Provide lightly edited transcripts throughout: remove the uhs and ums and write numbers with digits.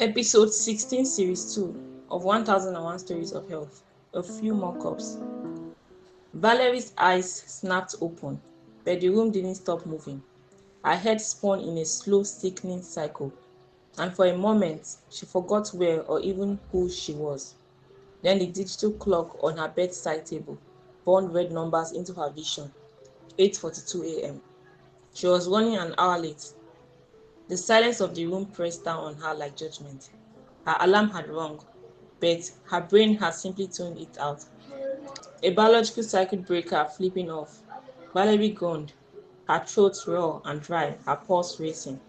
Episode 16, Series 2 of 1001 Stories of Health. A few more cups. Valerie's eyes snapped open, but the room didn't stop moving. Her head spun in a slow, sickening cycle, and for a moment, she forgot where or even who she was. Then the digital clock on her bedside table burned red numbers into her vision. 8:42 a.m. She was running an hour late. The silence of the room pressed down on her like judgment. Her alarm had rung, but her brain had simply tuned it out. A biological circuit breaker flipping off. Valerie groaned, her throat raw and dry, her pulse racing.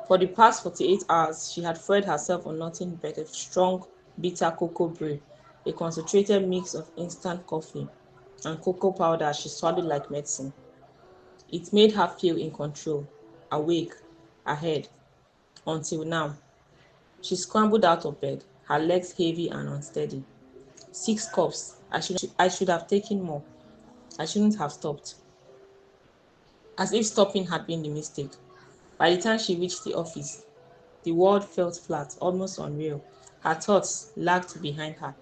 For the past 48 hours, she had fed herself on nothing but a strong, bitter cocoa brew, a concentrated mix of instant coffee and cocoa powder she swallowed like medicine. It made her feel in control, awake, ahead, until now. She scrambled out of bed, her legs heavy and unsteady. 6 cups. I should have taken more. I shouldn't have stopped. As if stopping had been the mistake. By the time she reached the office, the world felt flat, almost unreal. Her thoughts lagged behind her.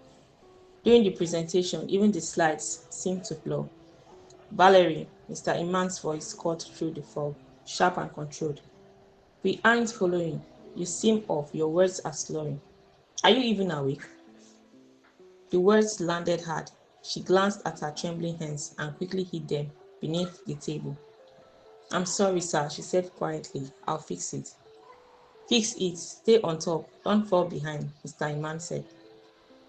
During the presentation, even the slides seemed to blur. Valerie, Mr. Iman's voice cut through the fog, sharp and controlled. We aren't following. You seem off. Your words are slurring. Are you even awake? The words landed hard. She glanced at her trembling hands and quickly hid them beneath the table. I'm sorry, sir, she said quietly. I'll fix it. Fix it. Stay on top. Don't fall behind, Mr. Iman said.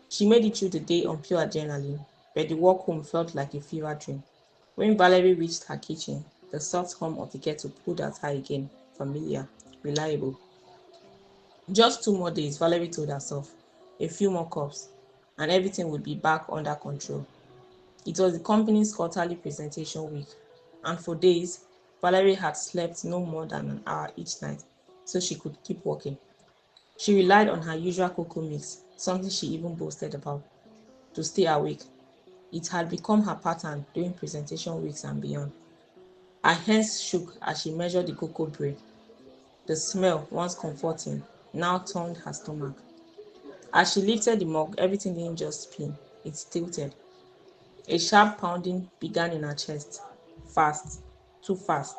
She made it through the day on pure adrenaline, but the walk home felt like a fever dream. When Valerie reached her kitchen, the soft hum of the kettle pulled at her again. Familiar, reliable. Just 2 more days, Valerie told herself. A few more cups, and everything would be back under control. It was the company's quarterly presentation week, and for days, Valerie had slept no more than an hour each night so she could keep working. She relied on her usual cocoa mix, something she even boasted about, to stay awake. It had become her pattern during presentation weeks and beyond. Her hands shook as she measured the cocoa brew. The smell, once comforting, now turned her stomach. As she lifted the mug, everything didn't just spin, it tilted. A sharp pounding began in her chest. Fast, too fast.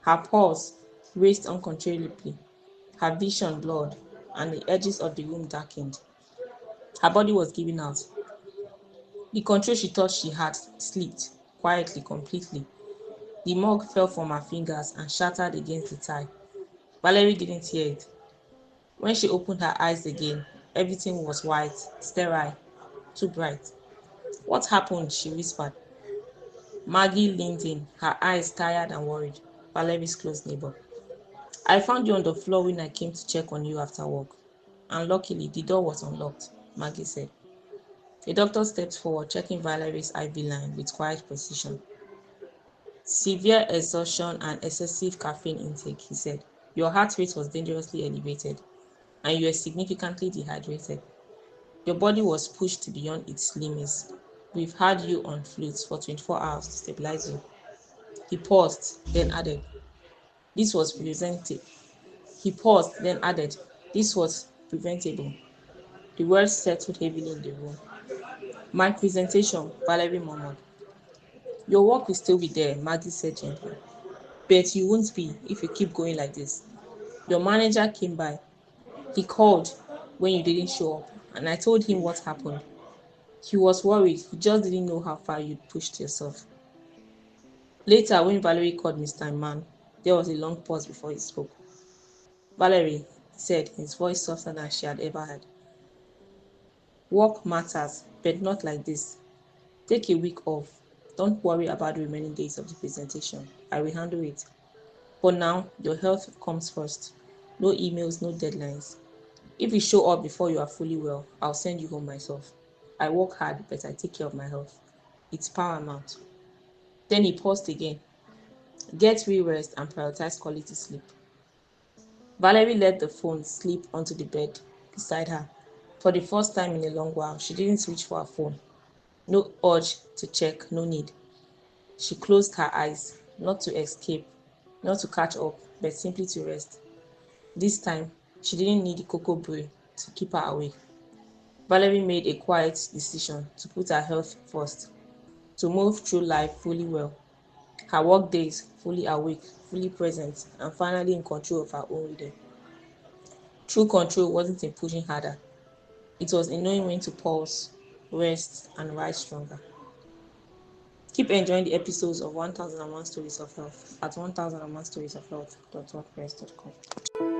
Her pulse raced uncontrollably, her vision blurred, and the edges of the room darkened. Her body was giving out. The control she thought she had slipped, quietly, completely. The mug fell from her fingers and shattered against the tie. Valerie didn't hear it. When she opened her eyes again, everything was white, sterile, too bright. What happened? She whispered. Maggie leaned in, her eyes tired and worried. Valerie's close neighbor. I found you on the floor when I came to check on you after work. And luckily, the door was unlocked, Maggie said. The doctor stepped forward, checking Valerie's IV line with quiet precision. Severe exhaustion and excessive caffeine intake, he said. Your heart rate was dangerously elevated, and you were significantly dehydrated. Your body was pushed beyond its limits. We've had you on flutes for 24 hours to stabilize you. He paused, then added, This was preventable. He paused, then added, This was preventable. The words settled heavily in the room. My presentation, Valerie murmured. Your work will still be there, Maggie said gently. But you won't be if you keep going like this. Your manager came by. He called when you didn't show up, and I told him what happened. He was worried. He just didn't know how far you'd pushed yourself. Later, when Valerie called Mr. Iman, there was a long pause before he spoke. Valerie, he said, his voice softer than she had ever heard. Work matters, but not like this. Take a week off. Don't worry about the remaining days of the presentation. I will handle it. For now, your health comes first. No emails, no deadlines. If you show up before you are fully well, I'll send you home myself. I work hard, but I take care of my health. It's paramount. Then he paused again. Get real rest and prioritize quality sleep. Valerie let the phone slip onto the bed beside her. For the first time in a long while, she didn't reach for her phone. No urge to check, no need. She closed her eyes, not to escape, not to catch up, but simply to rest. This time, She didn't need the cocoa brew to keep her awake. Valerie made a quiet decision to put her health first, to move through life fully well, her work days fully awake, fully present, and finally in control of her own rhythm. True control wasn't in pushing harder, it was in knowing when to pause, rest, and rise stronger. Keep enjoying the episodes of 1001 Stories of Health at 1001storiesofhealth.wordpress.com.